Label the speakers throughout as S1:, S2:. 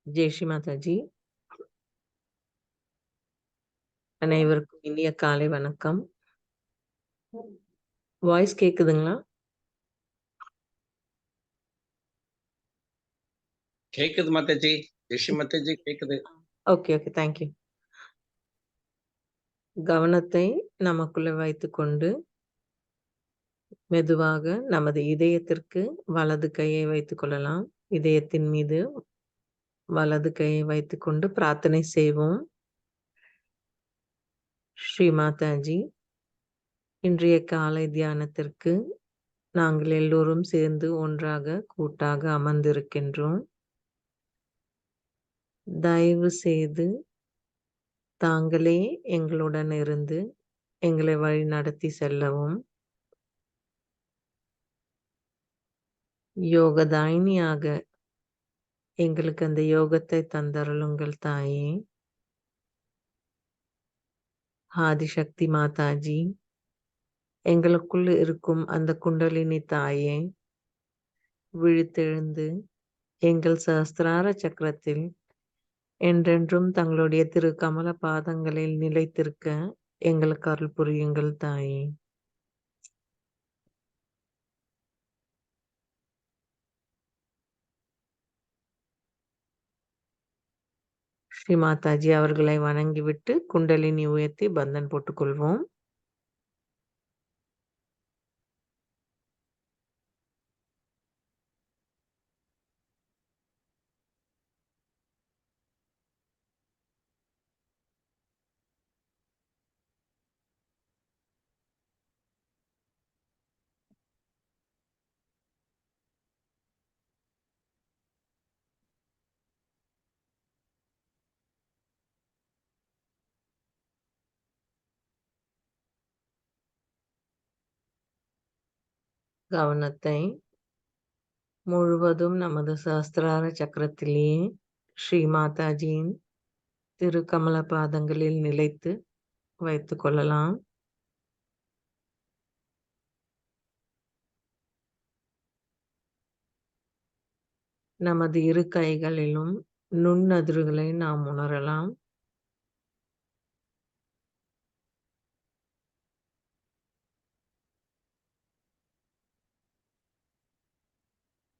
S1: ஜெய் ஸ்ரீ மாதாஜி. அனைவருக்கும் இனிய காலை வணக்கம். வாய்ஸ் கேக்குதுங்களா?
S2: கேக்குது மாதாஜி. ஜெய் மாதாஜி கேக்குது.
S1: ஓகே. Thank you. கவனத்தை நமக்குள்ள வைத்துக்கொண்டு மெதுவாக நமது இதயத்திற்கு வலது கையை வைத்துக் கொள்ளலாம். இதயத்தின் மீது வலது கையை வைத்துக்கொண்டு பிரார்த்தனை செய்வோம். ஸ்ரீ மாதாஜி, இன்றைய காலை தியானத்திற்கு நாங்கள் எல்லோரும் சேர்ந்து ஒன்றாக கூட்டாக அமர்ந்திருக்கின்றோம். தயவு செய்து தாங்களே எங்களுடன் இருந்து எங்களை வழி நடத்தி செல்லவும். யோகதாயினியாக எங்களுக்கு அந்த யோகத்தை தந்தருளுங்கள் தாயே. ஆதிசக்தி மாதாஜி, எங்களுக்குள் இருக்கும் அந்த குண்டலினி தாயே, விழித்தெழுந்து எங்கள் சஹஸ்ரார சக்கரத்தில் என்றென்றும் தங்களுடைய திரு கமல பாதங்களில் நிலைத்திருக்க எங்களுக்கு அருள் புரியுங்கள் தாயே. ஸ்ரீ மாதாஜி அவர்களை வணங்கிவிட்டு குண்டலினி உயர்த்தி பந்தன் போட்டுக்கொள்வோம். கவனத்தை முழுவதும் நமது சஹஸ்ரார சக்கரத்திலேயே ஸ்ரீ மாதாஜியின் திரு கமல பாதங்களில் நிலைத்து வைத்துக் கொள்ளலாம். நமது இரு கைகளிலும் நுண்ணதிர்வுகளை நாம் உணரலாம்.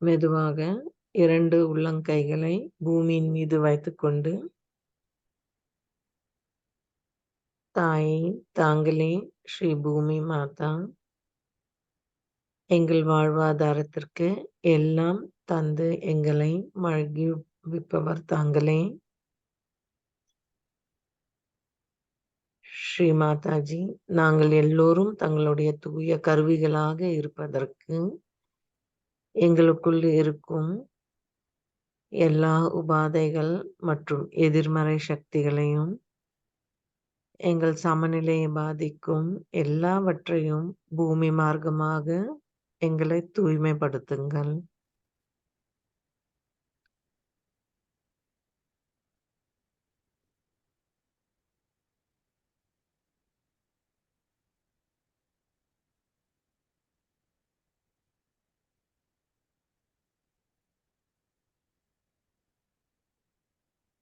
S1: மெதுவாக 2 உள்ளங்கைகளை பூமியின் மீது வைத்துக்கொண்டு தாயே, தாங்களே ஸ்ரீ பூமி மாதா, எங்கள் வாழ்வாதாரத்திற்கு எல்லாம் தந்து எங்களை மகிழ்விப்பவர் தாங்களே. ஸ்ரீ மாதாஜி, நாங்கள் எல்லோரும் தங்களுடைய தூய கருவிகளாக இருப்பதற்கு எங்களுக்குள் இருக்கும் எல்லா உபாதைகள் மற்றும் எதிர்மறை சக்திகளையும் எங்கள் சமநிலையை பாதிக்கும் எல்லாவற்றையும் பூமி மார்க்கமாக எங்களை தூய்மைப்படுத்துங்கள்.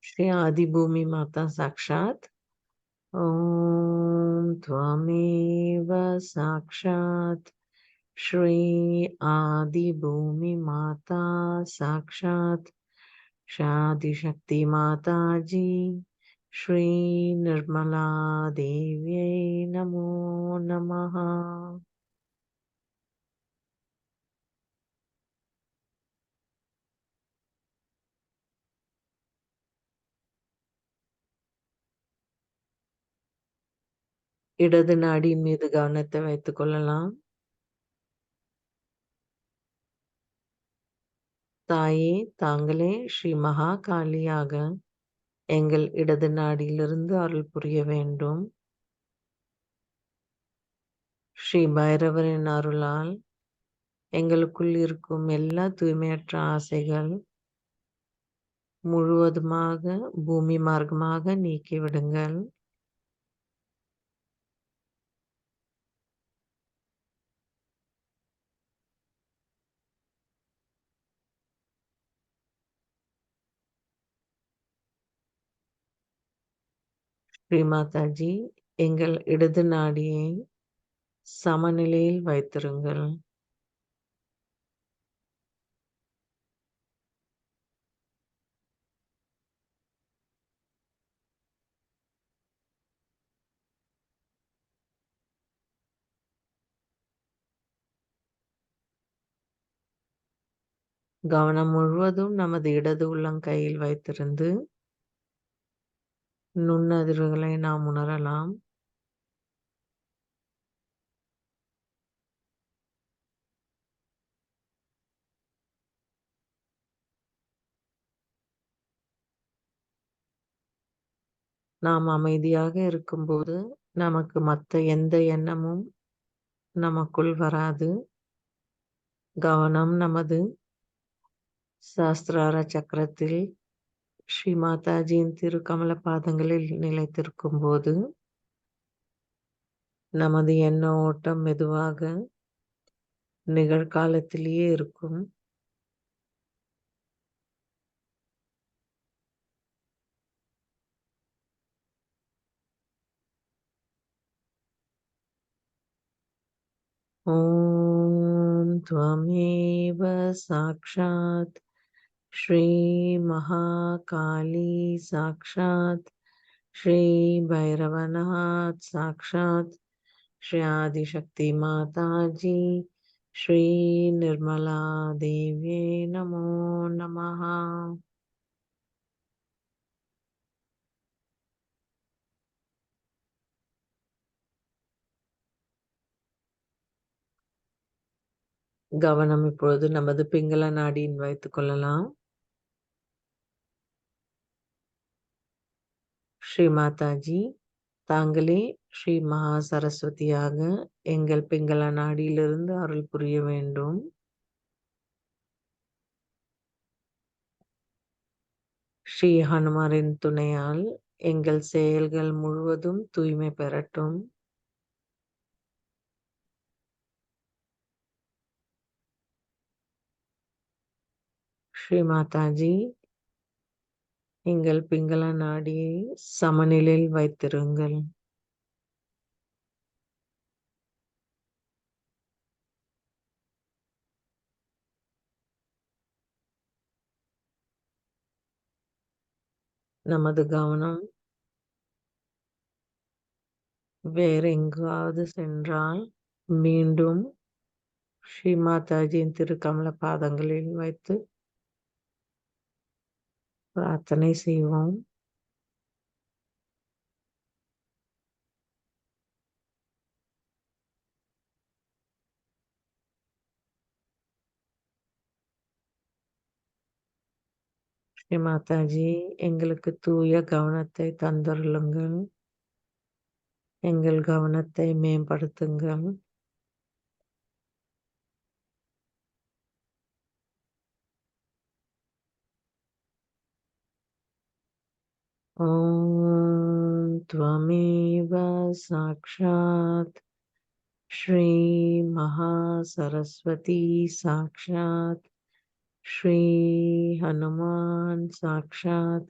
S1: श्री आदि भूमि माता साक्षात ओम त्वमेव साक्षात श्री आदि भूमि माता साक्षात शादी शक्ति माता जी श्री निर्मला देव्यै नमो नमः. இடது நாடியின் மீது கவனத்தை வைத்துக் கொள்ளலாம். தாயே, தாங்களே ஸ்ரீ மகா காளியாக எங்கள் இடது நாடியிலிருந்து அருள் புரிய வேண்டும். ஸ்ரீ பைரவரின் அருளால் எங்களுக்குள் இருக்கும் எல்லா தூய்மையற்ற ஆசைகள் முழுவதுமாக பூமி மார்க்கமாக நீக்கிவிடுங்கள். ஸ்ரீ மாதாஜி, எங்கள் இடது நாடியை சமநிலையில் வைத்திருங்கள். கவனம் முழுவதும் நமது இடது உள்ளங்கையில் வைத்திருந்து நுண்ணதிர்வுகளை நாம் உணரலாம். நாம் அமைதியாக இருக்கும்போது நமக்கு மத்த எந்த எண்ணமும் நமக்குள் வராது. கவனம் நமது சஹஸ்ரார சக்கரத்தில் ஸ்ரீ மாதாஜியின் திருக்கமல பாதங்களில் நிலைத்திருக்கும் போது நமது எண்ண ஓட்டம் மெதுவாக நிகழ்காலத்திலேயே இருக்கும். ஓம் त्वमेव साक्षात् श्री महाकाली साक्षात् श्री भैरवनाथ साक्षात् श्री आदिशक्ति माताजी श्री निर्मला देव्ये नमो नमः. கவனம் இப்பொழுது நமது பிங்கள நாடியின் வைத்துக் கொள்ளலாம். ஸ்ரீ மாதாஜி, தாங்களே ஸ்ரீ மகா சரஸ்வதியாக எங்கள் பிங்கள நாடியிலிருந்து அருள் புரிய வேண்டும். ஸ்ரீ ஹனுமாரின் துணையால் எங்கள் செயல்கள் முழுவதும் தூய்மை பெறட்டும். ஸ்ரீ மாதாஜி, எங்கள் பிங்கள நாடியை சமநிலையில் வைத்திருங்கள். நமது கவனம் வேற எங்காவது சென்றால் மீண்டும் ஸ்ரீ மாதாஜியின் திருக்கமல பாதங்களில் வைத்து பிரார்த்தனை செய்வோம். ஸ்ரீ மாதாஜி, எங்களுக்கு தூய கவனத்தை தந்தருளுங்கள். எங்கள் கவனத்தை மேம்படுத்துங்கள். ஓம் त्वमेव साक्षात् श्री महा सरस्वती साक्षात् श्री हनुमान साक्षात्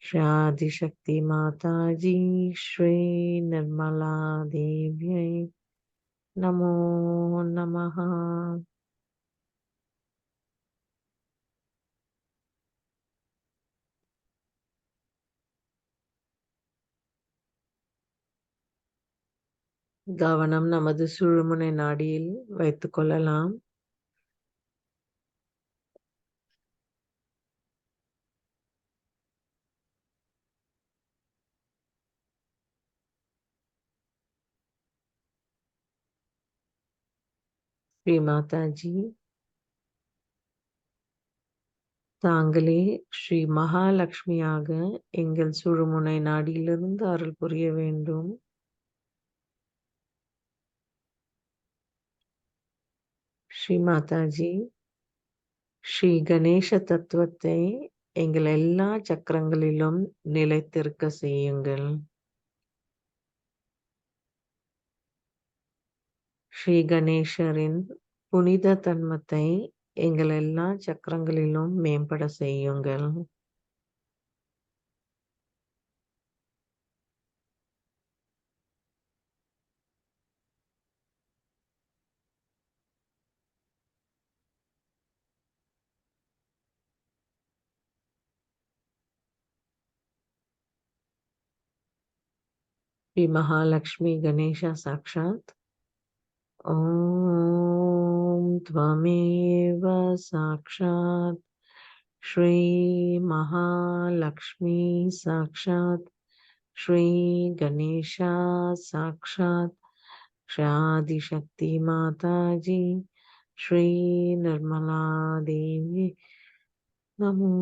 S1: श्री आदिशक्ति माताजी श्री निर्मला देव्यै नमो नमः. கவனம் நமது சுழுமுனை நாடியில் வைத்துக் கொள்ளலாம். ஸ்ரீ மாதாஜி, தாங்களே ஸ்ரீ மகாலட்சுமியாக எங்கள் சுழுமுனை நாடியிலிருந்து அருள் புரிய வேண்டும். ஸ்ரீ மாதாஜி, ஸ்ரீ கணேச தத்துவத்தை எங்கள் எல்லா சக்கரங்களிலும் நிலைத்திருக்க செய்யுங்கள். ஸ்ரீ கணேசரின் புனித தன்மத்தை எங்கள் எல்லா சக்கரங்களிலும் மேம்பட செய்யுங்கள். श्री महालक्ष्मी गणेश साक्षात्। ॐ त्वमेव साक्षात् श्री महालक्ष्मी साक्षात् श्री गणेश साक्षात् श्री माता जी श्री निर्मला देवी नमो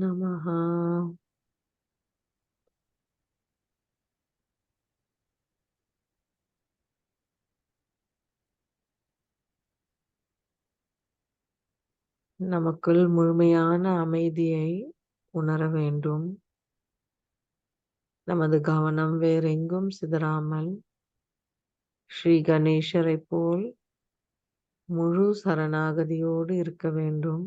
S1: नमः। நமக்குள் முழுமையான அமைதியை உணர வேண்டும். நமது கவனம் வேறெங்கும் சிதறாமல் ஸ்ரீ கணேசரைப் போல் முழு சரணாகதியோடு இருக்க வேண்டும்.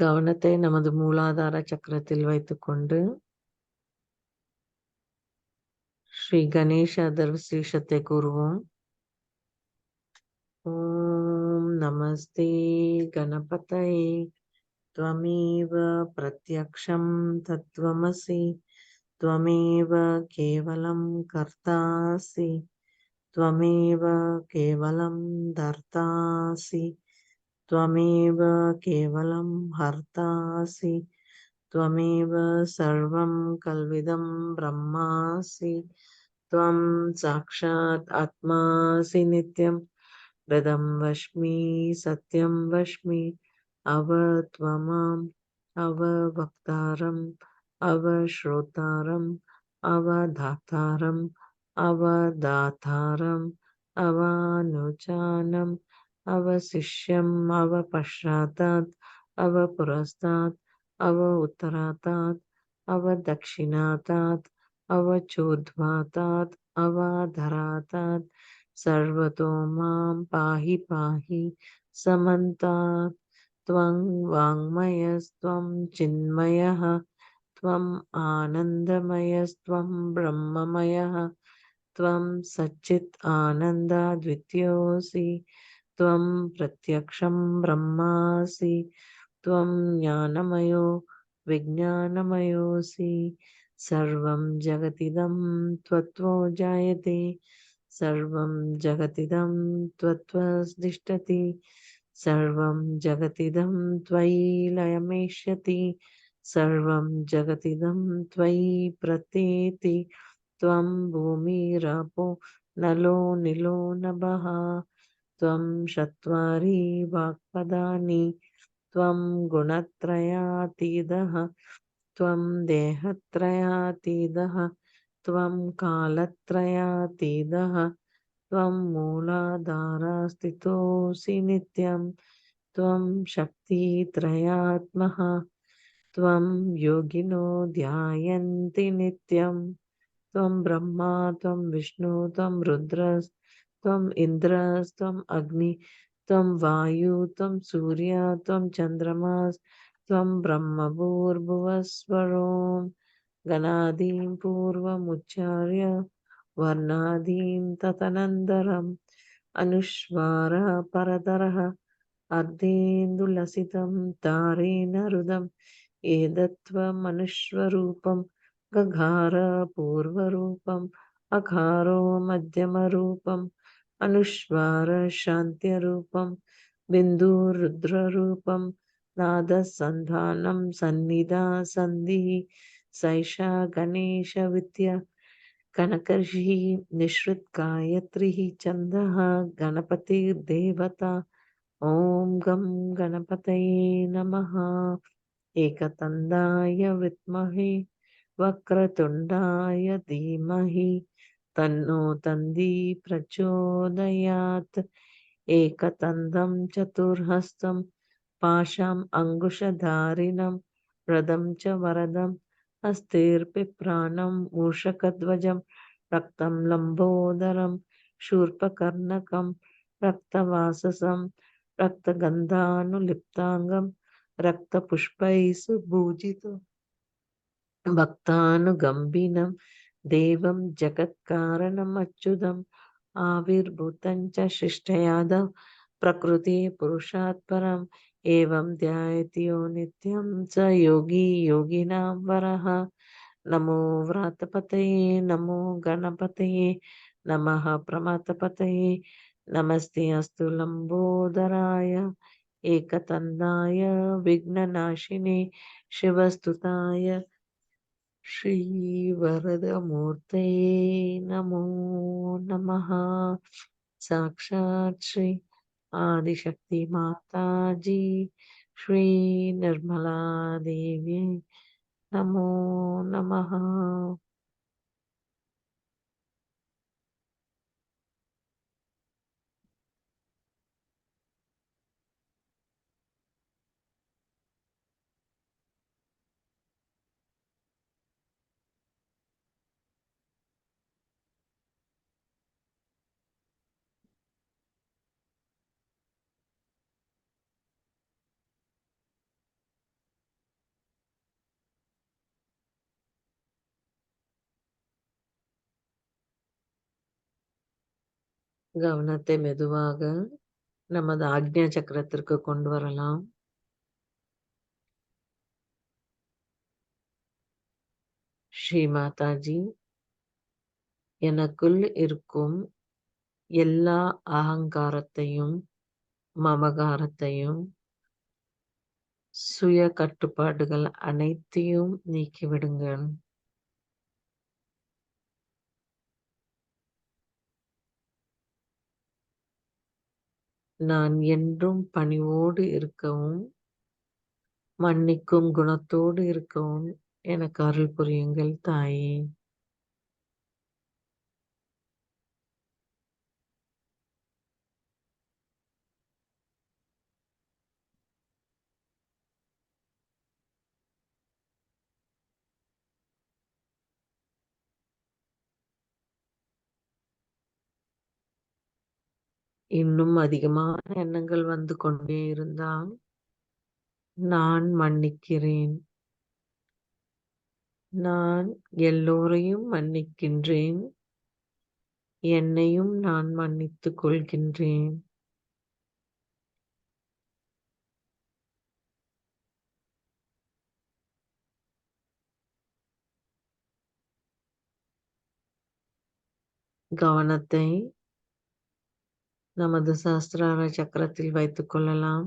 S1: கவனத்தை நமது மூலாதார சக்கரத்தில் வைத்துக்கொண்டு ஸ்ரீ கணேச தர்வசீஷத்தை கூறுவோம். ஓம் நமஸ்தே கணபதயே त्वमेव प्रत्यक्षं तत्त्वमसि त्वमेव केवलं कर्तासि त्वमेव केवलं धर्तासि त्वमेव केवलं हर्तासि त्वमेव सर्वं कल्विदं ब्रह्मासि त्वं साक्षात् आत्मासि नित्यं हृदं वश्मि सत्यं वश्मि अवत्वमाम् अववक्तारम् अवश्रोतारम् अवधातारम् अवदातारम् अवानुचानम् अवशिष्यम् अवपश्चातात् अवपुरस्तात् अव उत्तरातात् अवदक्षिणातात् अवचोद्ध्वातात् अवाधरातात् सर्वतो मां पाहि पाहि समन्तात् त्वं वाङ्मयस्त्वं चिन्मयः त्वम् आनन्दमयस्त्वं ब्रह्ममयः त्वं सच्चित् आनन्दाद्वितीयोऽसि त्वं प्रत्यक्षं ब्रह्मासि त्वं ज्ञानमयो विज्ञानमयोऽसि सर्वं जगतिदं त्वत्तो जायते सर्वं जगतिदं त्वत्त्वतिष्ठति सर्वं जगतिदं त्वयि लयमेष्यति सर्वं जगतिदं त्वयि प्रतीति त्वं भूमिरपो नलो निलो नभः त्वं चत्वारि वाक्पदानि त्वं गुणत्रयातीतः त्वं देहत्रयातीतः त्वं कालत्रयातीतः त्वं मूलाधारस्थितोऽसि नित्यं त्वं शक्तित्रयात्मः त्वं योगिनो ध्यायन्ति नित्यं त्वं ब्रह्मा त्वं विष्णु त्वं रुद्रस्त्वम् इन्द्रस्त्वम् अग्नि त्वं वायु त्वं सूर्य त्वं चन्द्रमास् त्वं ब्रह्मभूर्भुवस्वरों गणादीं पूर्वमुच्चार्य वर्णादीं तदनन्तरम् अनुस्वारः परतरः अर्धेन्दुलसितं तारेण हृदम् एतत्त्वमनुस्वरूपं गघार पूर्वरूपम् अकारो मध्यमरूपम् अनुस्वार शान्त्यरूपं बिन्दुरुद्ररूपं नादसन्धानं सन्निधा सन्धिः सैषा गणेशविद्या कनकर्षिः निःसृत्गायत्रिः छन्दः गणपतिर्देवता ॐ गं गणपतये नमः एकदन्ताय विद्महे वक्रतुण्डाय धीमहि तन्नो दन्ती प्रचोदयात् एकदन्तं चतुर्हस्तं पाशम् अङ्कुशधारिणं रदं च वरदं हस्तैर्बिभ्राणं मूषकध्वजं रक्तं लम्बोदरं शूर्पकर्णकं रक्तवाससं रक्तगन्धानुलिप्ताङ्गं रक्तपुष्पैः सुभूषितं भक्तानुगम्बिनं देवं जगत्कारणम् अच्युतम् आविर्भूतं च शिष्टयादव प्रकृति पुरुषात् परम् एवं ध्यायति यो नित्यं स योगी योगिनां वरः। नमो व्रातपतये नमो गणपतये नमः प्रमथपतये नमस्ते अस्तु लंबोदराय एकदन्ताय विघ्ननाशिने शिवस्तुताय श्रीवरदमूर्तये नमो नमः। साक्षात् श्री आदिशक्ति माता जी श्री निर्मला देवी नमो नमः। கவனத்தை மெதுவாக நமது ஆக்ஞா சக்கரத்திற்கு கொண்டு வரலாம். ஸ்ரீ மாதாஜி, எனக்குள் இருக்கும் எல்லா அகங்காரத்தையும் மமகாரத்தையும் சுய கட்டுப்பாடுகள் அனைத்தையும் நீக்கிவிடுங்கள். நான் என்றும் பணிவோடு இருக்கவும் மன்னிக்கும் குணத்தோடு இருக்கவும் எனக்கு அருள் புரியுங்கள் தாயே. இன்னும் அதிகமான எண்ணங்கள் வந்து கொண்டே இருந்தால் நான் மன்னிக்கிறேன். நான் எல்லோரையும் மன்னிக்கின்றேன். என்னையும் நான் மன்னித்துக் கொள்கின்றேன். கவனத்தை நமது சஹஸ்ரார சக்கரத்தில் வைத்துக் கொள்ளலாம்.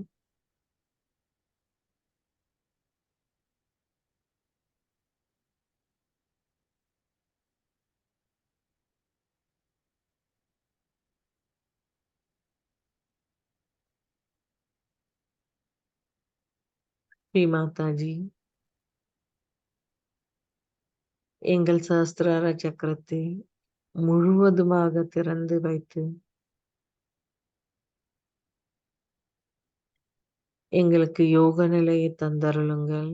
S1: ஸ்ரீ மாதாஜி, எங்கள் சஹஸ்ரார சக்கரத்தை முழுவதுமாக திறந்து வைத்து எங்களுக்கு யோக நிலையை தந்தருளுங்கள்.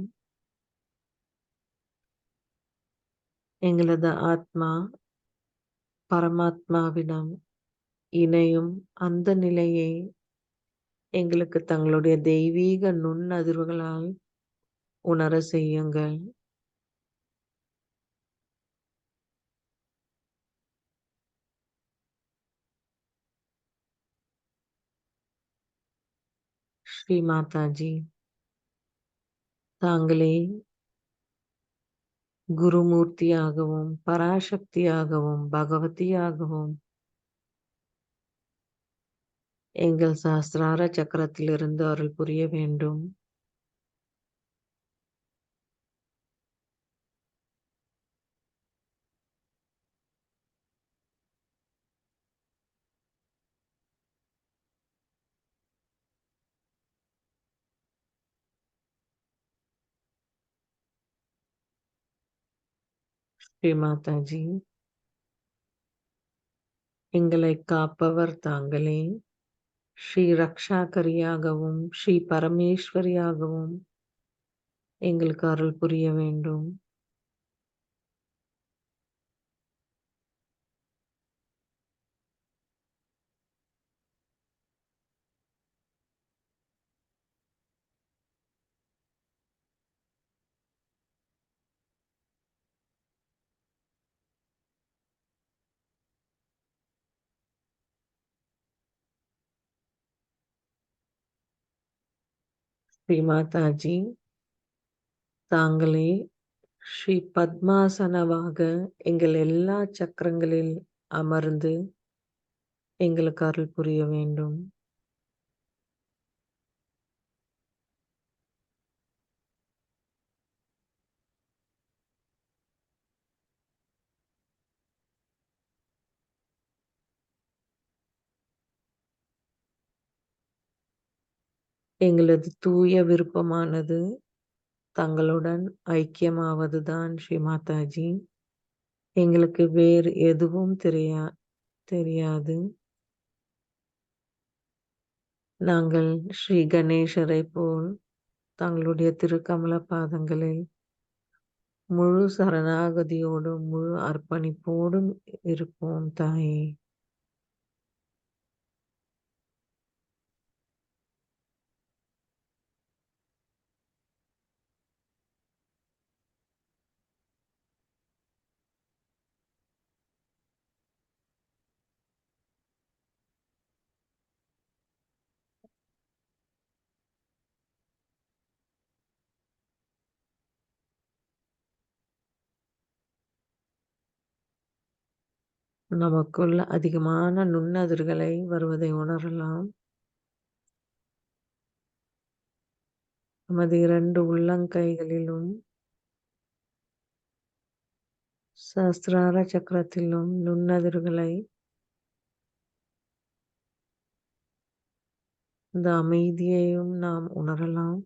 S1: எங்களது ஆத்மா பரமாத்மாவிடம் இணையும் அந்த நிலையை எங்களுக்கு தங்களுடைய தெய்வீக நுண்ணதிர்வுகளால் உணர செய்யுங்கள். ஸ்ரீ மாதாஜி, தாங்களே குருமூர்த்தியாகவும் பராசக்தியாகவும் பகவதியாகவும் எங்கள் சஹஸ்ரார சக்கரத்திலிருந்து அருள் புரிய வேண்டும். ஸ்ரீ மாதாஜி, எங்களை காப்பவர் தாங்களே ஸ்ரீ ரக்ஷாகரியாகவும் ஸ்ரீ பரமேஸ்வரியாகவும் எங்களுக்கு அருள் புரிய வேண்டும். ஸ்ரீ மாதாஜி, தாங்களே ஸ்ரீ பத்மாசனமாக எங்கள் எல்லா சக்கரங்களில் அமர்ந்து எங்களுக்கு அருள் புரிய வேண்டும். எங்களது தூய விருப்பமானது தங்களுடன் ஐக்கியமாவதுதான் ஸ்ரீ மாதாஜி. எங்களுக்கு வேறு எதுவும் தெரியாது. நாங்கள் ஸ்ரீ கணேசரை போல் தங்களுடைய திருக்கமல பாதங்களில் முழு சரணாகதியோடும் முழு அர்ப்பணிப்போடும் இருப்போம் தாயே. நமக்குள்ள அதிகமான நுண்ணதிர்களை வருவதை உணரலாம். நமது 2 உள்ளங்கைகளிலும் சஹஸ்ரார சக்கரத்திலும் நுண்ணதிர்களை இந்த அமைதியையும் நாம் உணரலாம்.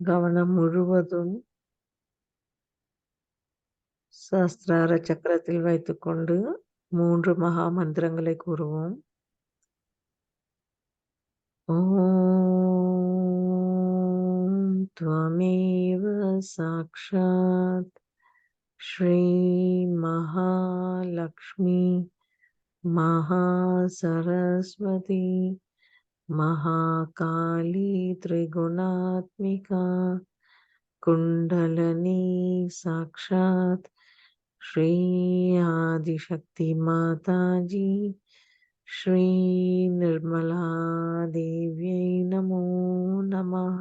S1: கவனம் முழுவதும் சஹஸ்ரார சக்கரத்தில் வைத்துக்கொண்டு 3 மகா மந்திரங்களை கூறுவோம். ஓம் த்வமேவ சாக்ஷாத் ஸ்ரீ மகாலக்ஷ்மி महासरस्वती महाकाली त्रिगुणात्मिका कुंडलनी साक्षात् श्री आदिशक्ति माता जी श्री निर्मला देव्यै नमो नमः।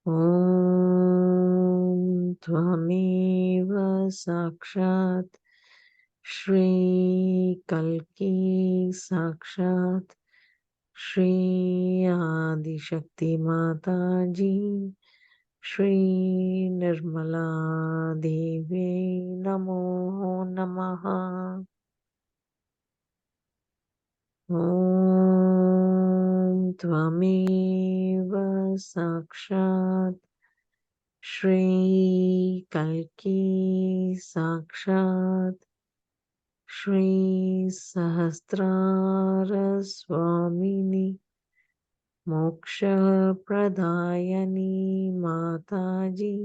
S1: ॐ त्वमेव साक्षात् श्री कल्की साक्षात् श्री आदिशक्ति माता जी श्री निर्मला देव्यै नमो नमः। ॐ त्वमेव साक्षात् श्री कल्की साक्षात् श्री सहस्रार स्वामिनी मोक्षप्रदायिनी माता जी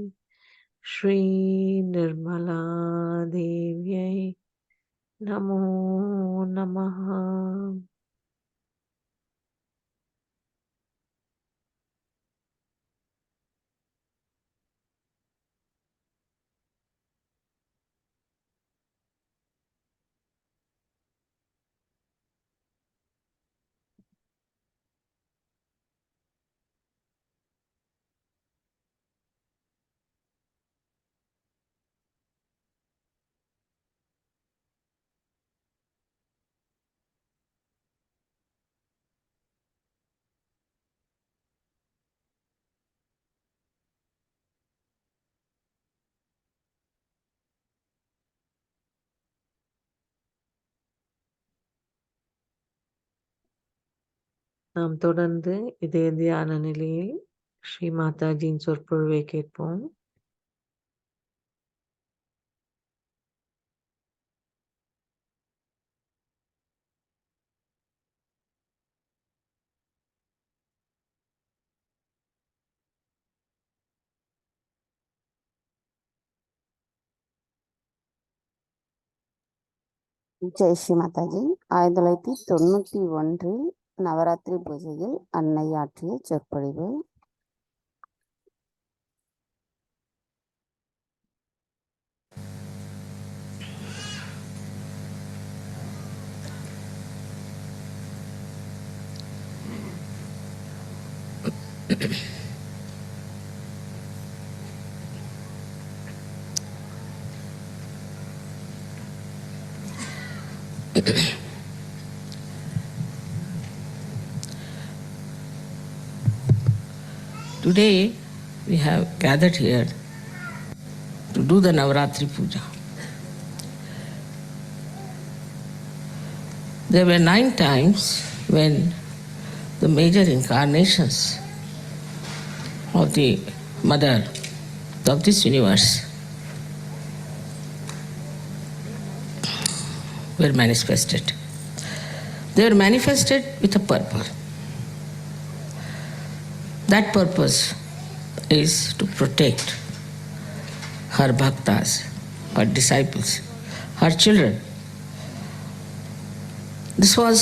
S1: श्री निर्मला देव्यै नमो नमः। நாம் தொடர்ந்து இதே தியான நிலையில் ஸ்ரீ மாதாஜியின் சொற்பொழிவை கேட்போம்.
S3: ஜெய் ஸ்ரீ மாதாஜி. 1991 நவராத்திரி பூஜையில் அன்னை ஆற்றிய சொற்பொழிவு.
S4: Today we have gathered here to do the Navaratri Puja. There were 9 times when the major incarnations of the Mother of this universe were manifested. They were manifested with a purpose. That purpose is to protect her bhaktas, her disciples, her children. This was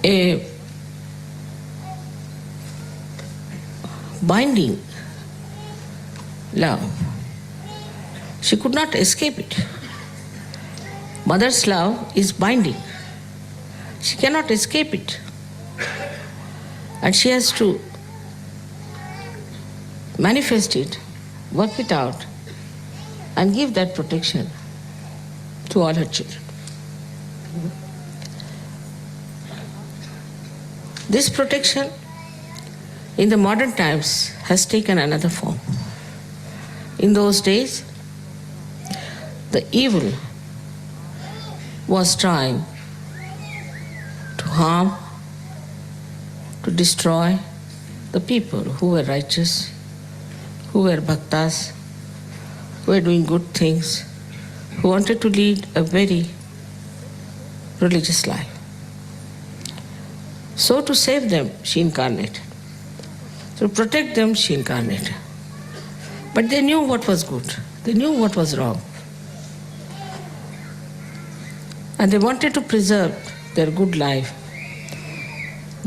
S4: a binding love. She could not escape it. Mother's love is binding. She cannot escape it. And she has to manifest it, work it out, and give that protection to all her children. This protection in the modern times has taken another form. In those days, the evil was trying to harm, to destroy the people who were righteous, who were bhaktas, who were doing good things, who wanted to lead a very religious life. So to save them, she incarnated. To protect them, she incarnated. But they knew what was good. They knew what was wrong. And they wanted to preserve their good life,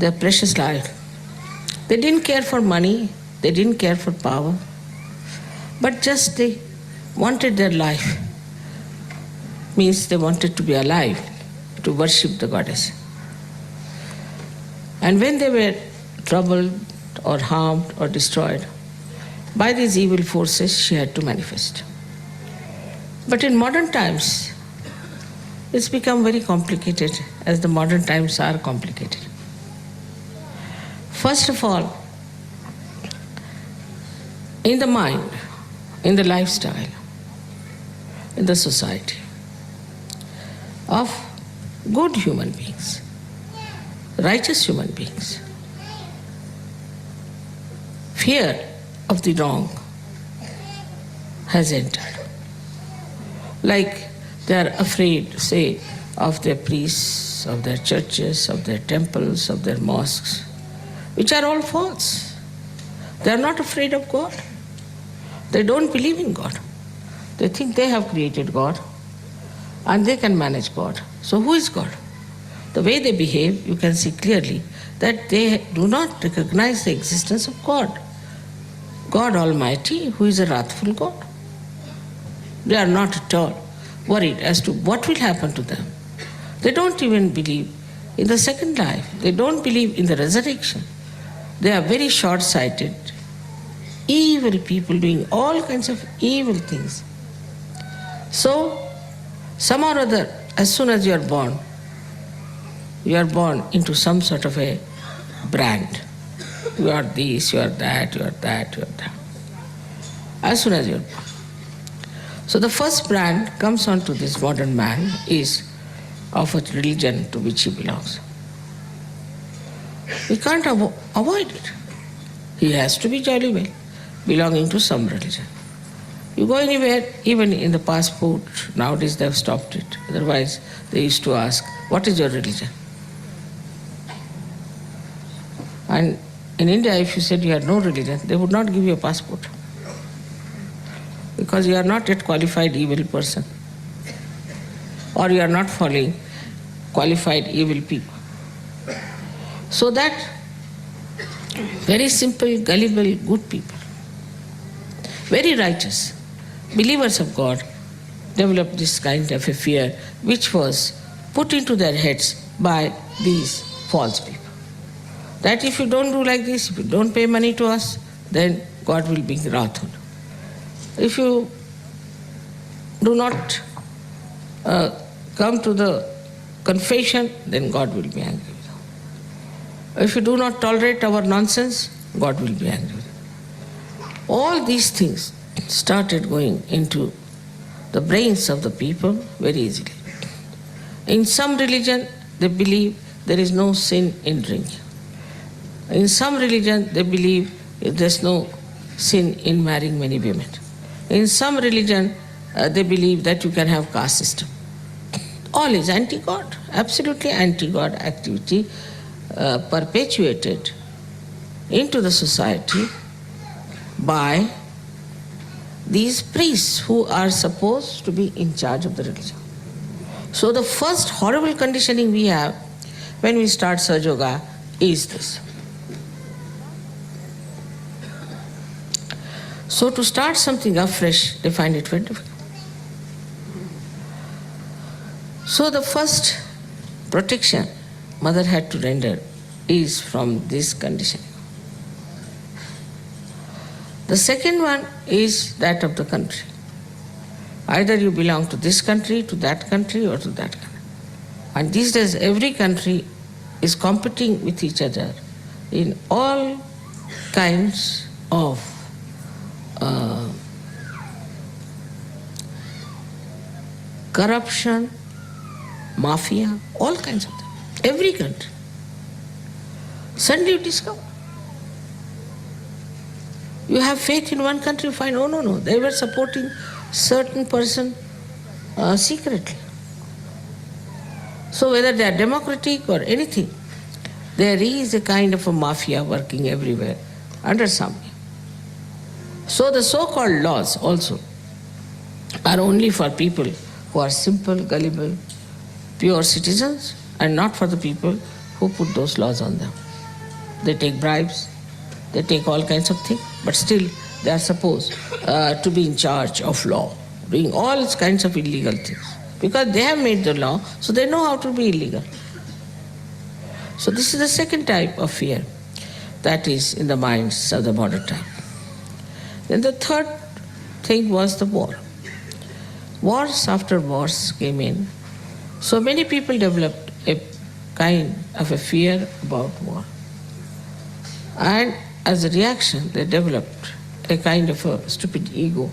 S4: their precious life. They didn't care for money, they didn't care for power, but just they wanted their life. Means they wanted to be alive, to worship the goddess. And when they were troubled or harmed or destroyed by these evil forces, she had to manifest. But in modern times, it's become very complicated, as the modern times are complicated. First of all, in the mind, in the lifestyle, in the society of good human beings, righteous human beings, fear of the wrong has entered. Like they are afraid, say, of their priests, of their churches, of their temples, of their mosques, which are all false. They are not afraid of God. They don't believe in God. They think they have created God and they can manage God. So who is God? The way they behave, you can see clearly that they do not recognize the existence of God. God Almighty, who is a wrathful God. They are not at all worried as to what will happen to them. They don't even believe in the second life. They don't believe in the resurrection. They are very short-sighted, evil people doing all kinds of evil things. So, somehow or other, as soon as you are born into some sort of a brand. You are this, you are that, you are that, you are that. As soon as you are born. So the first brand comes onto this modern man is of a religion to which he belongs. We can't avoid it. He has to be jolly well belonging to some religion. You go anywhere, even in the passport, nowadays they have stopped it. Otherwise, they used to ask, what is your religion? And in India, if you said you had no religion, they would not give you a passport. because you are not yet qualified evil person, or you are not following qualified evil people. So that very simple, gullible, good people, very righteous, believers of God, developed this kind of a fear which was put into their heads by these false people. That if you don't do like this, if you don't pay money to us, then God will be wrathful. If you do not come to the confession, then God will be angry with you. If you do not tolerate our nonsense, God will be angry with you. All these things started going into the brains of the people very easily. In some religion, they believe there is no sin in drinking. In some religion, they believe there's no sin in marrying many women. In some religion, they believe that you can have caste system. All is anti-God, absolutely anti-God activity perpetuated into the society by these priests who are supposed to be in charge of the religion. So the first horrible conditioning we have when we start Sahaj Yoga is this. So to start something afresh, they find it very difficult. So the first protection mother had to render is from this conditioning. The second one is that of the country. Either you belong to this country, to that country, or to that country. And these days every country is competing with each other in all kinds of corruption, mafia, all kinds of them. Every country. Suddenly you discover. You have faith in one country, you find, oh no, they were supporting certain person secretly. So whether they are democratic or anything, there is a kind of a mafia working everywhere under some. So the so-called laws also are only for people who are simple, gullible, pure citizens, and not for the people who put those laws on them. They take bribes, they take all kinds of things, but still they are supposed to be in charge of law, doing all kinds of illegal things. Because they have made the law, so they know how to be illegal. So this is the second type of fear that is in the minds of the modern time. Then the third thing was the war. Wars after wars came in. So many people developed a kind of a fear about war. And as a reaction, they developed a kind of a stupid ego.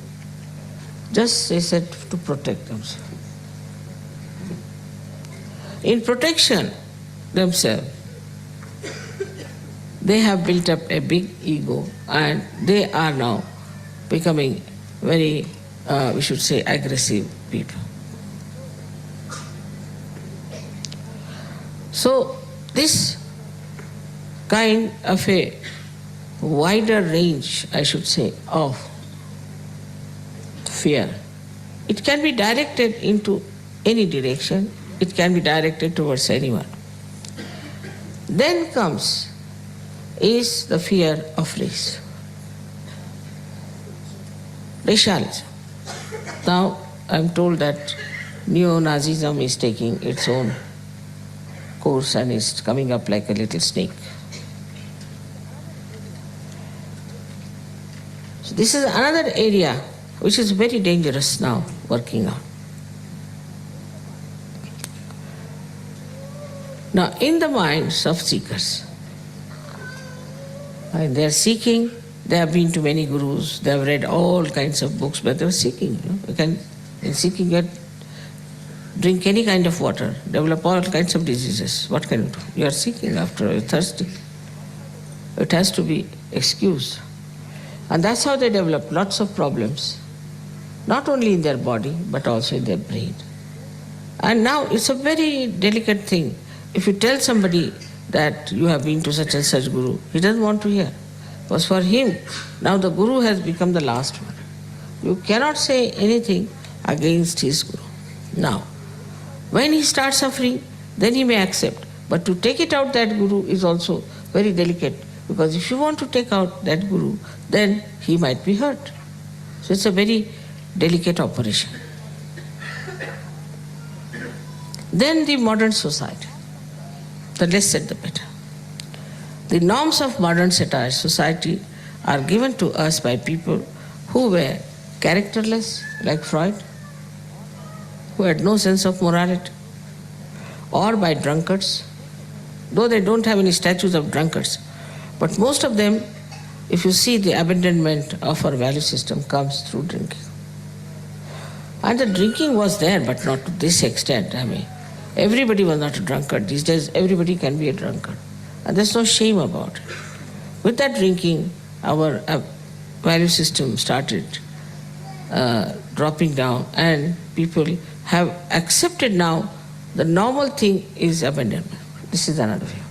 S4: Just, they said, to protect themselves. In protection themselves, they have built up a big ego and they are now becoming very, we should say, aggressive people. So this kind of a wider range, I should say, of fear, it can be directed into any direction, it can be directed towards anyone. Then comes is the fear of race. Racialism. Now I'm told that neo-Nazism is taking its own course and is coming up like a little snake. So this is another area which is very dangerous now working on. Now in the minds of seekers, and they are seeking, they have been to many gurus, they have read all kinds of books, but they are seeking. You can, in seeking, drink any kind of water, develop all kinds of diseases. What can you do? You are seeking after all, you are thirsty. It has to be excused. And that's how they develop lots of problems, not only in their body, but also in their brain. And now it's a very delicate thing. If you tell somebody that you have been to such and such guru, he doesn't want to hear. Because for him, now the guru has become the last one. You cannot say anything against his guru. Now, when he starts suffering, then he may accept. But to take it out that guru is also very delicate, because if you want to take out that guru, then he might be hurt. So it's a very delicate operation. Then the modern society. The less said the better. The norms of modern society are given to us by people who were characterless, like Freud, who had no sense of morality, or by drunkards, though they don't have any statues of drunkards. But most of them, if you see, the abandonment of our value system comes through drinking. And the drinking was there, but not to this extent. I mean, everybody was not a drunkard. These days, everybody can be a drunkard. And there's no shame about it. With that drinking, our value system started dropping down, and people have accepted now the normal thing is abandonment. This is another view.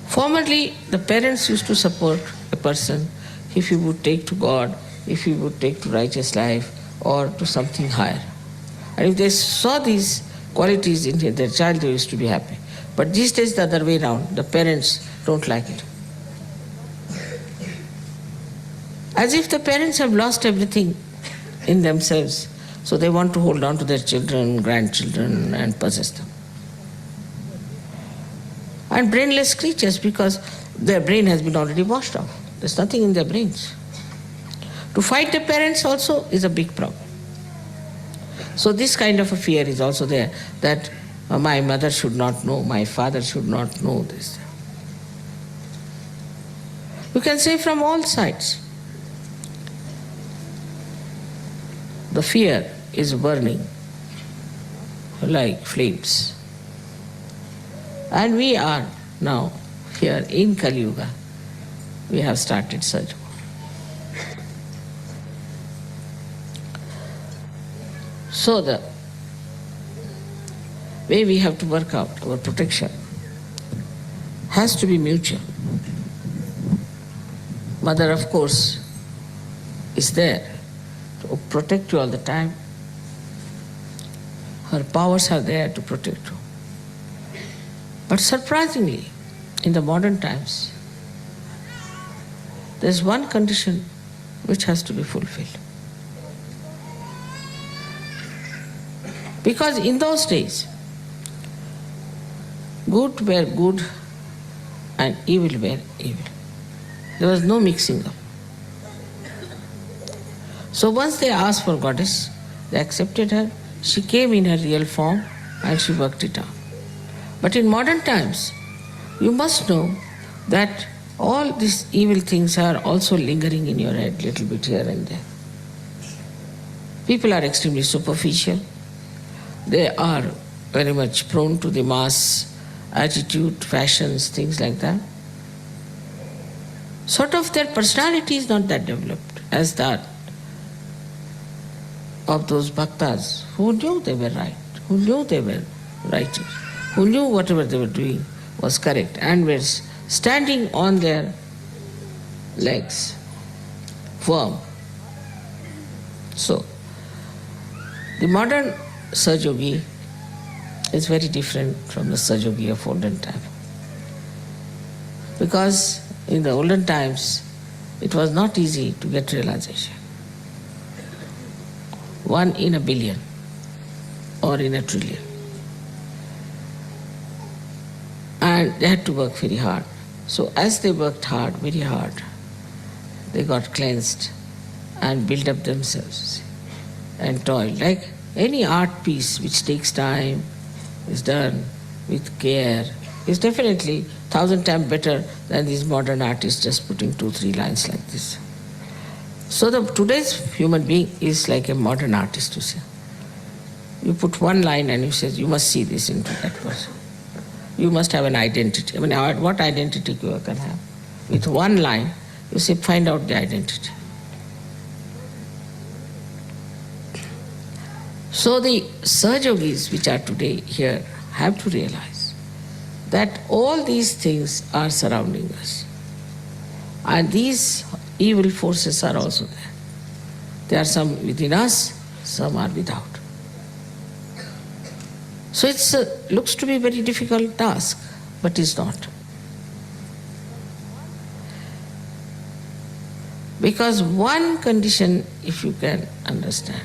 S4: Formerly, the parents used to support a person if he would take to God, if he would take to righteous life, or to something higher. And if they saw these qualities in their child, they used to be happy. But these days, the other way around, the parents don't like it. As if the parents have lost everything in themselves, so they want to hold on to their children, grandchildren, and possess them. And brainless creatures, because their brain has been already washed off. There's nothing in their brains. To fight the parents also is a big problem. So this kind of a fear is also there, that my mother should not know, my father should not know this. You can say from all sides. The fear is burning like flames. And we are now here in Kali Yuga. We have started Sahajya. So the way we have to work out our protection has to be mutual. Mother, of course, is there to protect you all the time. Her powers are there to protect you. But surprisingly, in the modern times, there's one condition which has to be fulfilled. Because in those days, good were good and evil were evil. There was no mixing up. So once they asked for goddess, they accepted her. She came in her real form and she worked it out. But in modern times, you must know that all these evil things are also lingering in your head, little bit here and there. People are extremely superficial. They are very much prone to the mass attitude, fashions, things like that. Sort of their personality is not that developed as that of those bhaktas who knew they were right, who knew they were righteous, who knew whatever they were doing was correct and were standing on their legs, firm. So, the modern Sahaja is very different from the Sahaja of olden time. Because in the olden times, it was not easy to get realization. 1 in a billion or in a trillion. And they had to work very hard. So as they worked hard, very hard, they got cleansed and built up themselves and toiled. Like any art piece which takes time, is done with care, is definitely 1,000 times better than these modern artists just putting 2-3 lines like this. So today's human being is like a modern artist, you see. You put 1 line and you say, you must see this into that person. You must have an identity. I mean, what identity you can have? With 1 line, you say, find out the identity. So the Sahajogis which are today here have to realize that all these things are surrounding us. And these evil forces are also there. There are some within us, some are without. So it looks to be a very difficult task, but it's not. Because one condition, if you can understand,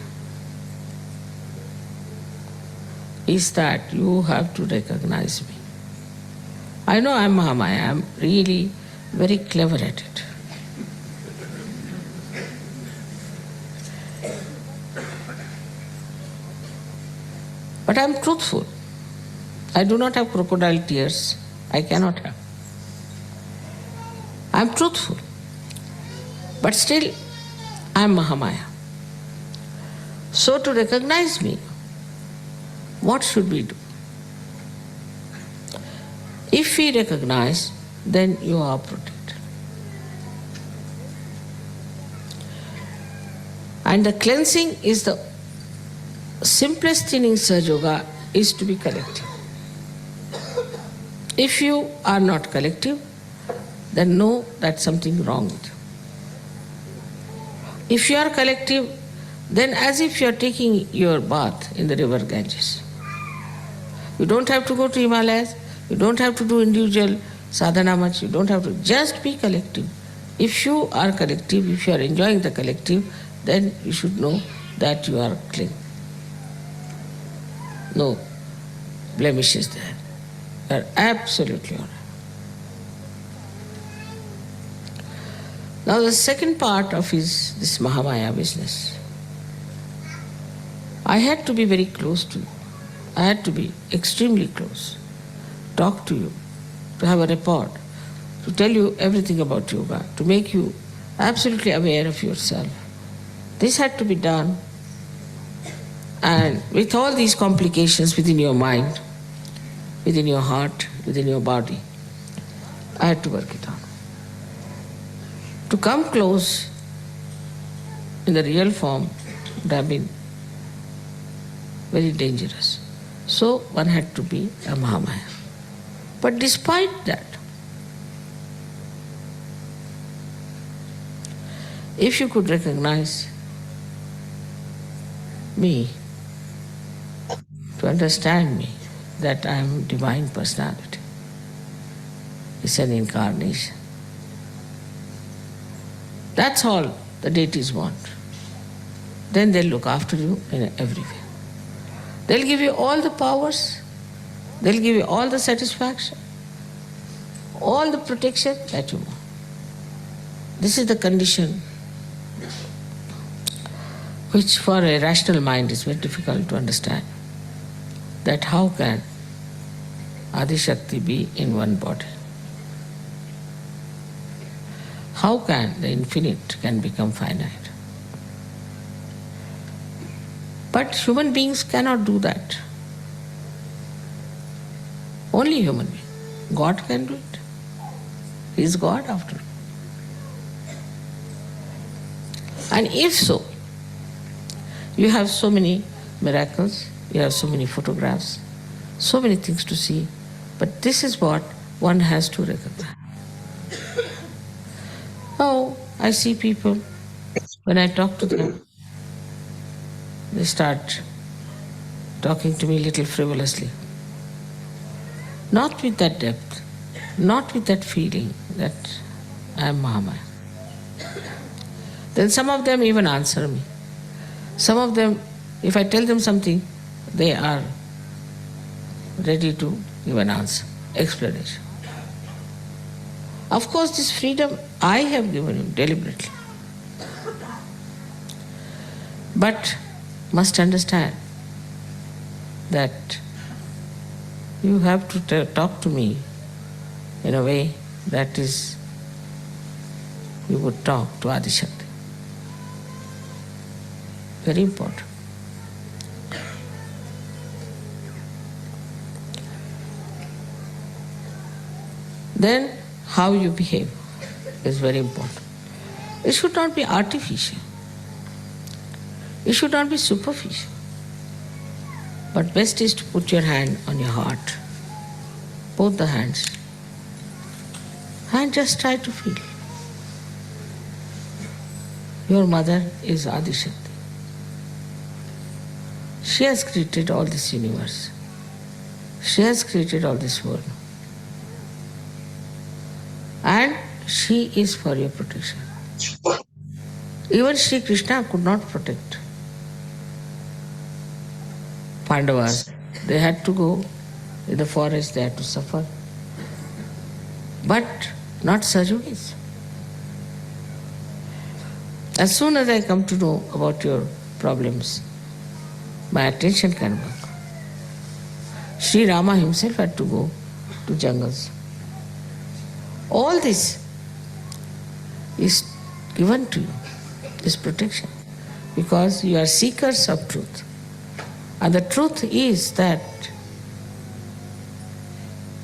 S4: is that you have to recognize me. I know I'm Mahamaya, I'm really very clever at it. But I'm truthful. I do not have crocodile tears. I cannot have. I'm truthful. But still, I'm Mahamaya. So to recognize me, what should we do? If we recognize, then you are protected. And the cleansing is the simplest thing in Sahaj Yoga, is to be collective. If you are not collective, then know that something wrong with you. If you are collective, then as if you are taking your bath in the river Ganges. You don't have to go to Himalayas, you don't have to do individual sadhana much, you don't have to, just be collective. If you are collective, if you are enjoying the collective, then you should know that you are clean. No blemishes there. You are absolutely all right. Now the second part of this Mahamaya business, I had to be very close to you. I had to be extremely close, talk to you, to have a report, to tell you everything about yoga, to make you absolutely aware of yourself. This had to be done, and with all these complications within your mind, within your heart, within your body, I had to work it out. To come close in the real form would have been very dangerous. So one had to be a Mahamaya. But despite that, if you could recognize me, to understand me, that I am divine personality, it's an incarnation. That's all the deities want. Then they'll look after you in every way. They'll give you all the powers, they'll give you all the satisfaction, all the protection that you want. This is the condition which for a rational mind is very difficult to understand. That how can Adi Shakti be in one body? How can the infinite can become finite? But human beings cannot do that. Only human being. God can do it. He is God after all. And if so, you have so many miracles, you have so many photographs, so many things to see, but this is what one has to recognize. Oh, I see people, when I talk to them, they start talking to me a little frivolously. Not with that depth, not with that feeling that I am Mahamaya. Then some of them even answer me. Some of them, if I tell them something, they are ready to give an answer, explanation. Of course, this freedom I have given you deliberately. But must understand that you have to talk to me in a way that is, you would talk to Adi Shakti. Very important. Then how you behave is very important. It should not be artificial. It should not be superficial. But best is to put your hand on your heart, both the hands, and just try to feel. Your mother is Adi Shakti. She has created all this universe. She has created all this world. And she is for your protection. Even Sri Krishna could not protect Pandavas. They had to go in the forest, they had to suffer. But not such ways. As soon as I come to know about your problems, my attention can work. Sri Rama himself had to go to jungles. All this is given to you, this protection, because you are seekers of truth. And the truth is that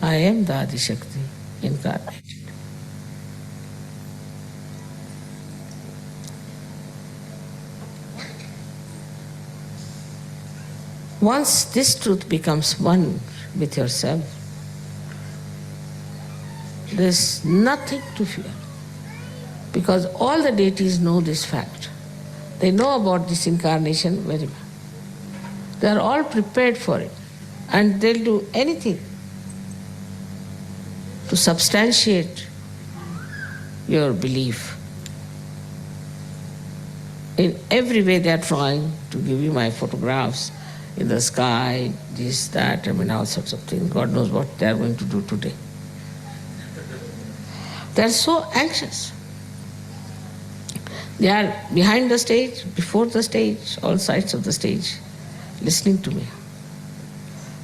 S4: I am the Adi Shakti incarnated. Once this truth becomes one with yourself, there is nothing to fear, because all the deities know this fact. They know about this incarnation very well. They are all prepared for it, and they'll do anything to substantiate your belief. In every way they are trying to give you my photographs in the sky, this, that, all sorts of things. God knows what they are going to do today. They are so anxious. They are behind the stage, before the stage, all sides of the stage, listening to me,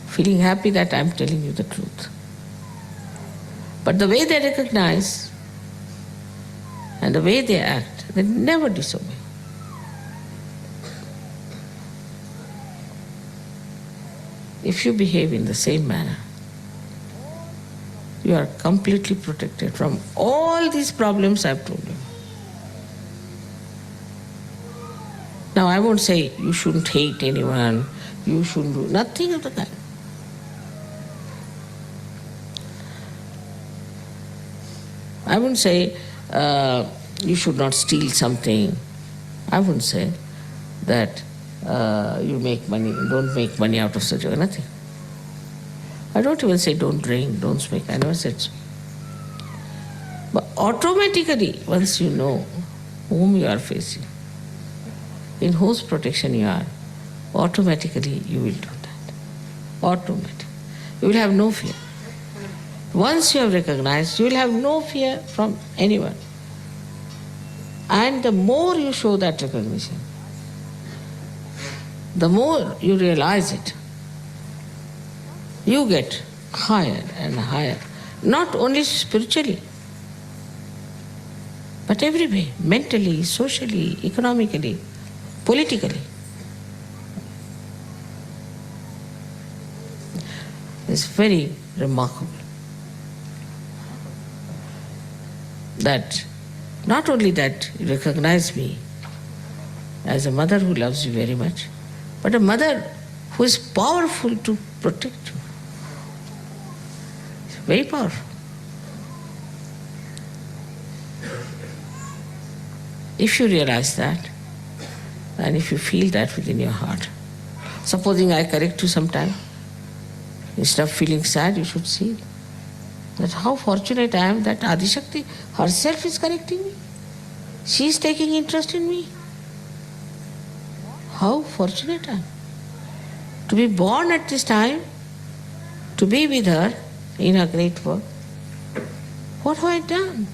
S4: feeling happy that I am telling you the truth. But the way they recognize and the way they act, they never disobey. If you behave in the same manner, you are completely protected from all these problems I have told you. Now I won't say you shouldn't hate anyone, you shouldn't do nothing of the kind. I wouldn't say you should not steal something. I wouldn't say that you make money, don't make money out of such a nothing. I don't even say don't drink, don't smoke. I never said so. But automatically, once you know whom you are facing, in whose protection you are, automatically you will do that. Automatically. You will have no fear. Once you have recognized, you will have no fear from anyone. And the more you show that recognition, the more you realize it, you get higher and higher, not only spiritually, but every way, mentally, socially, economically, politically. It's very remarkable that not only that you recognize me as a mother who loves you very much, but a mother who is powerful to protect you. It's very powerful. If you realize that, and if you feel that within your heart, supposing I correct you sometime, instead of feeling sad, you should see that how fortunate I am that Adi Shakti herself is correcting me. She is taking interest in me. How fortunate I am to be born at this time, to be with her in her great work. What have I done?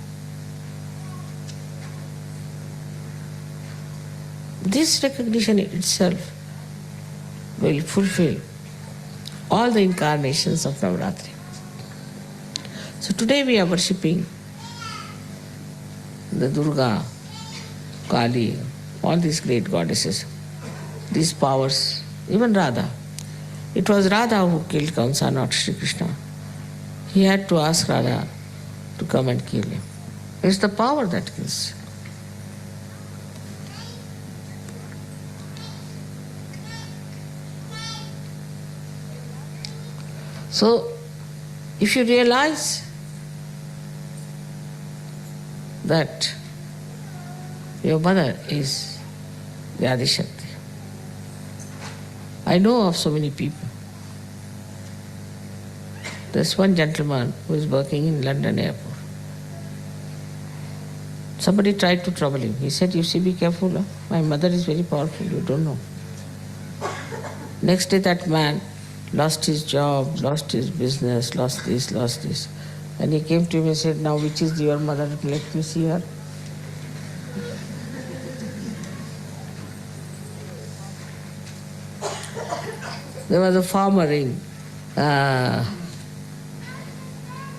S4: This recognition itself will fulfill all the incarnations of Navratri. So today we are worshipping the Durga, Kali, all these great goddesses, these powers, even Radha. It was Radha who killed Kamsa, not Sri Krishna. He had to ask Radha to come and kill him. It's the power that kills. So, if you realize that Your mother is the Adishakti. I know of so many people. There's one gentleman who is working in London airport. Somebody tried to trouble him. He said, you see, be careful. Huh? My mother is very powerful, you don't know. Next day that man lost his job, lost his business, lost this. And he came to me and said, now which is your mother? Let me see her. There was a farmer in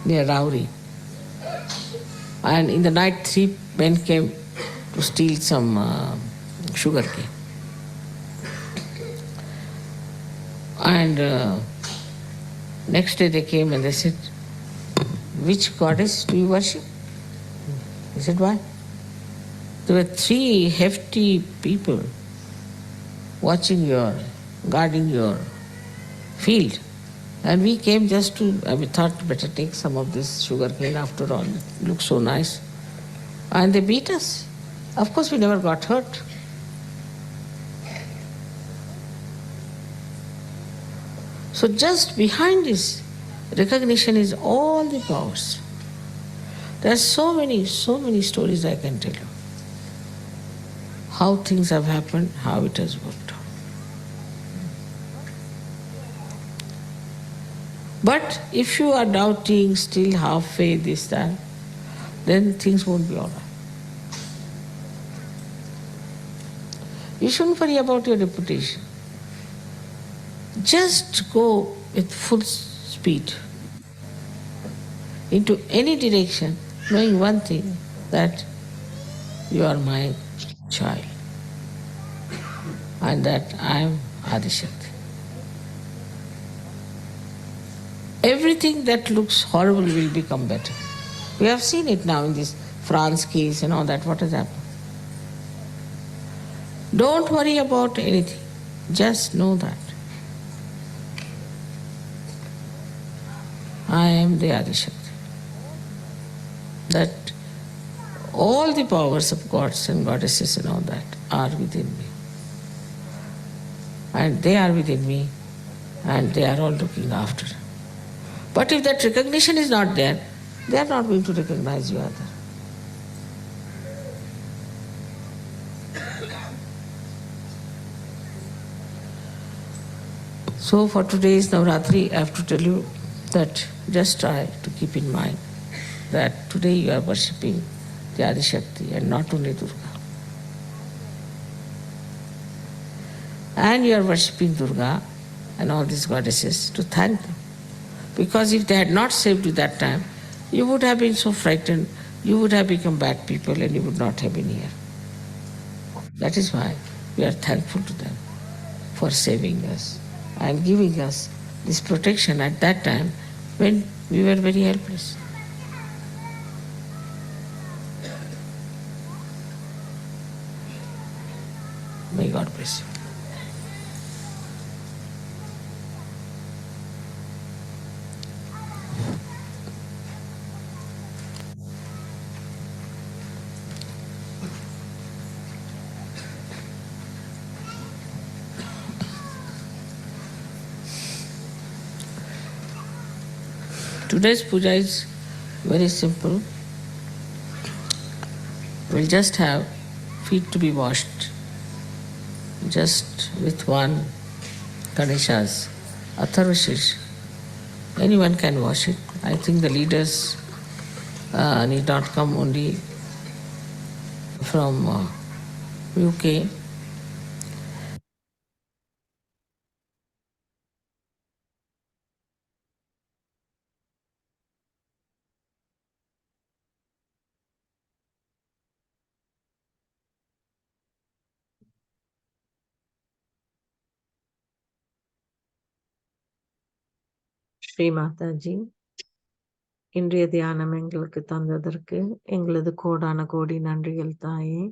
S4: near Rauri. And in the night, 3 men came to steal some sugar cane. And next day they came and they said, which goddess do you worship? He said, why? There were 3 hefty people watching guarding your field. And we came just to, we thought better take some of this sugar cane after all. It looks so nice. And they beat us. Of course, we never got hurt. So just behind this recognition is all the powers. There are so many stories I can tell you. How things have happened, how it has worked out. But if you are doubting, still half faith, this, that, then things won't be all right. You shouldn't worry about your reputation. Just go with full speed into any direction, knowing one thing, that you are my child and that I am Adishakti. Everything that looks horrible will become better. We have seen it now in this France case and all that, what has happened. Don't worry about anything, just know that I am the Adishakti. That all the powers of gods and goddesses and all that are within me. And they are within me, and they are all looking after. But if that recognition is not there, they are not going to recognize you either. So for today's Navratri, I have to tell you that just try to keep in mind that today you are worshipping the Adishakti and not only Durga. And you are worshipping Durga and all these goddesses to thank them. Because if they had not saved you that time, you would have been so frightened, you would have become bad people and you would not have been here. That is why we are thankful to them for saving us and giving us this protection at that time when we were very helpless. May God bless you. Today's puja is very simple. We'll just have feet to be washed, just with one Ganesha's Atharvashish. Anyone can wash it. I think the leaders need not come only from UK.
S1: Sri Mataji, இன்றைய தியானம் எங்களுக்கு தந்ததற்கு எங்களது கோடான கோடி நன்றிகள் தாயே.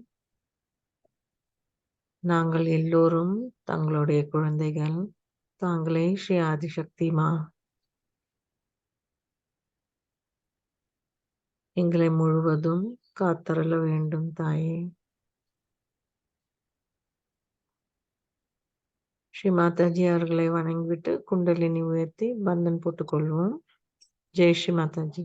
S1: நாங்கள் எல்லோரும் தங்களுடைய குழந்தைகள். தாங்களே ஸ்ரீ ஆதிசக்தி மா. எங்களை முழுவதும் காத்தருள வேண்டும் தாயே. ஸ்ரீ மாதாஜி அவர்களை வணங்கிவிட்டு குண்டலினி உயர்த்தி பந்தன் போட்டுக்கொள்வோம். ஜெய் ஸ்ரீ மாதாஜி.